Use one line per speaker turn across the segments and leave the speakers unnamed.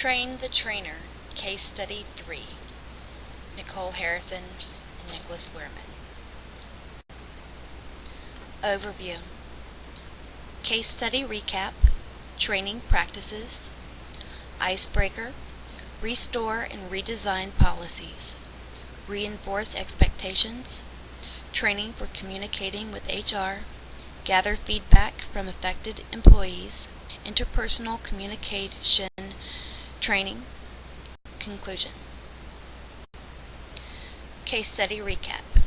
Train the Trainer, Case Study 3, Nicole Harrison and Nicholas Wehrman. Overview. Case Study Recap, Training Practices, Icebreaker, Restore and Redesign Policies, Reinforce Expectations, Training for Communicating with HR, Gather Feedback from Affected Employees, Interpersonal Communication Training, Conclusion. Case Study Recap.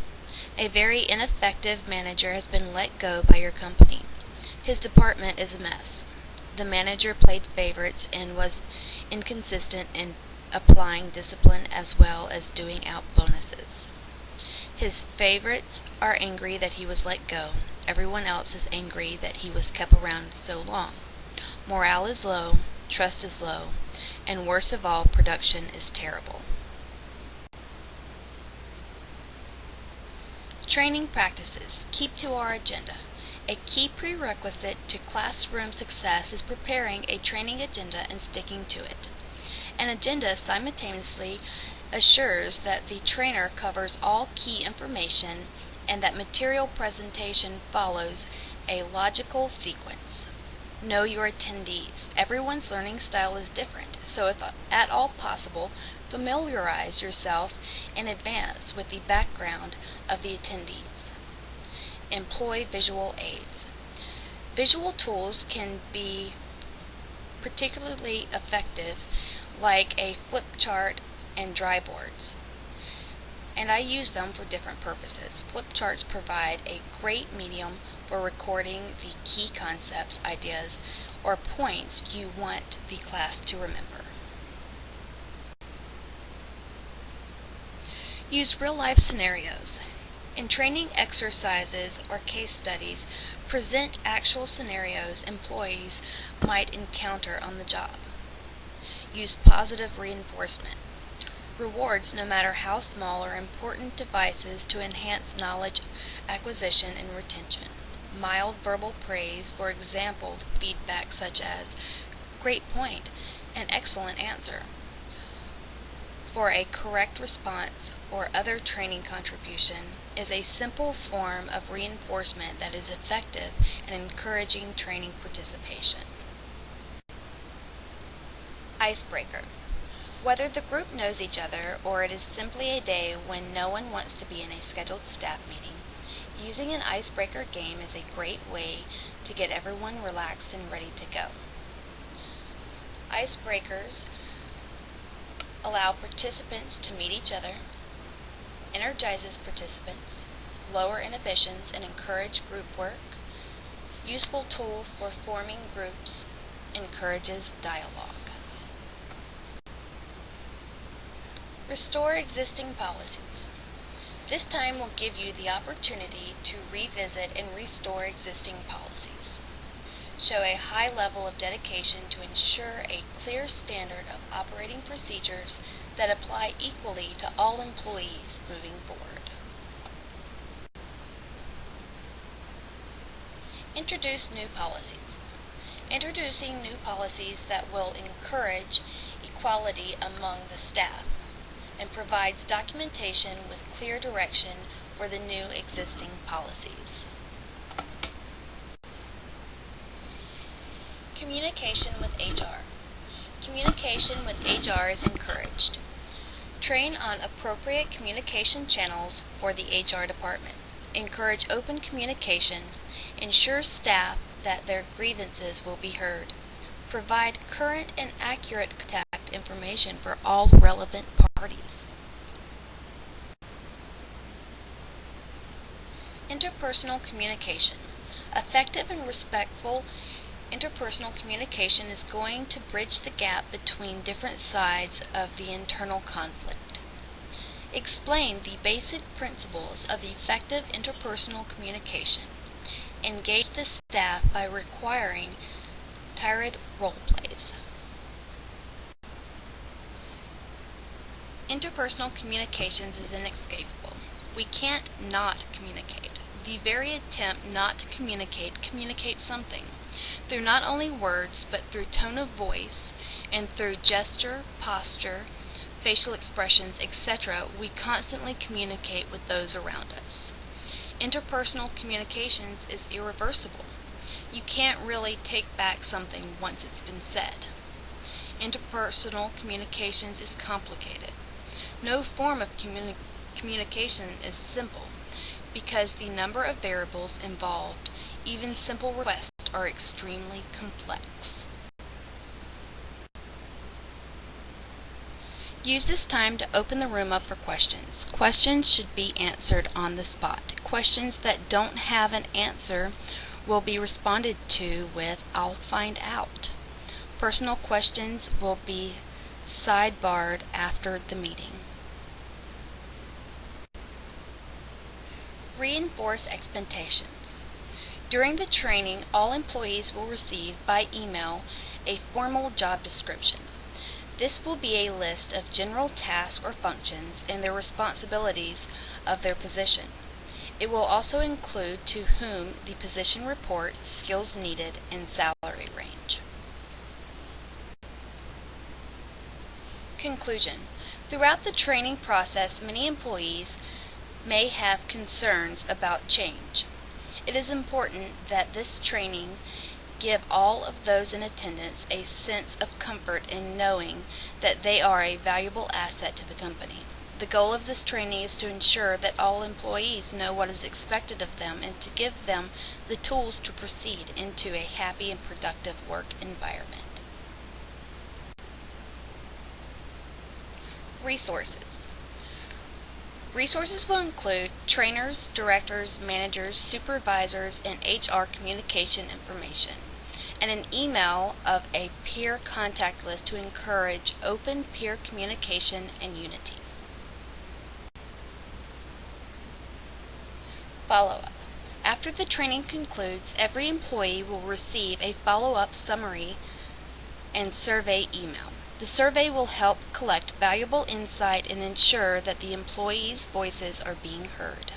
A very ineffective manager has been let go by your company. His department is a mess. The manager played favorites and was inconsistent in applying discipline as well as doing out bonuses. His favorites are angry that he was let go. Everyone else is angry that he was kept around so long. Morale is low, trust is low, and worst of all, production is terrible. Training practices. Keep to our agenda. A key prerequisite to classroom success is preparing a training agenda and sticking to it. An agenda simultaneously assures that the trainer covers all key information and that material presentation follows a logical sequence. Know your attendees. Everyone's learning style is different, so if at all possible, familiarize yourself in advance with the background of the attendees. Employ visual aids. Visual tools can be particularly effective, like a flip chart and dry boards, and I use them for different purposes. Flip charts provide a great medium for recording the key concepts, ideas, or points you want the class to remember. Use real-life scenarios. In training exercises or case studies, present actual scenarios employees might encounter on the job. Use positive reinforcement. Rewards, no matter how small, are important devices to enhance knowledge acquisition and retention. Mild verbal praise, for example, feedback such as, "Great point," and "Excellent answer," for a correct response or other training contribution, is a simple form of reinforcement that is effective in encouraging training participation. Icebreaker. Whether the group knows each other or it is simply a day when no one wants to be in a scheduled staff meeting, using an icebreaker game is a great way to get everyone relaxed and ready to go. Icebreakers allow participants to meet each other, energizes participants, lower inhibitions, and encourage group work. Useful tool for forming groups, encourages dialogue. Restore existing policies. This time will give you the opportunity to revisit and restore existing policies. Show a high level of dedication to ensure a clear standard of operating procedures that apply equally to all employees moving forward. Introduce new policies. Introducing new policies that will encourage equality among the staff and provides documentation with clear direction for the new existing policies. Communication with HR. Communication with HR is encouraged. Train on appropriate communication channels for the HR department. Encourage open communication. Ensure staff that their grievances will be heard. Provide current and accurate contact information for all relevant parties. Interpersonal communication. Effective and respectful interpersonal communication is going to bridge the gap between different sides of the internal conflict. Explain the basic principles of effective interpersonal communication. Engage the staff by requiring tirade role plays. Interpersonal communications is inescapable. We can't not communicate. The very attempt not to communicate communicates something. Through not only words, but through tone of voice, and through gesture, posture, facial expressions, etc., we constantly communicate with those around us. Interpersonal communications is irreversible. You can't really take back something once it's been said. Interpersonal communications is complicated. No form of communication is simple, because the number of variables involved, even simple requests, are extremely complex. Use this time to open the room up for questions. Questions should be answered on the spot. Questions that don't have an answer will be responded to with "I'll find out." Personal questions will be sidebarred after the meeting. Reinforce expectations. During the training, all employees will receive by email a formal job description. This will be a list of general tasks or functions and their responsibilities of their position. It will also include to whom the position reports, skills needed, and salary range. Conclusion. Throughout the training process, many employees may have concerns about change. It is important that this training give all of those in attendance a sense of comfort in knowing that they are a valuable asset to the company. The goal of this training is to ensure that all employees know what is expected of them and to give them the tools to proceed into a happy and productive work environment. Resources. Resources will include trainers, directors, managers, supervisors, and HR communication information, and an email of a peer contact list to encourage open peer communication and unity. Follow-up. After the training concludes, every employee will receive a follow-up summary and survey email. The survey will help collect valuable insight and ensure that the employees' voices are being heard.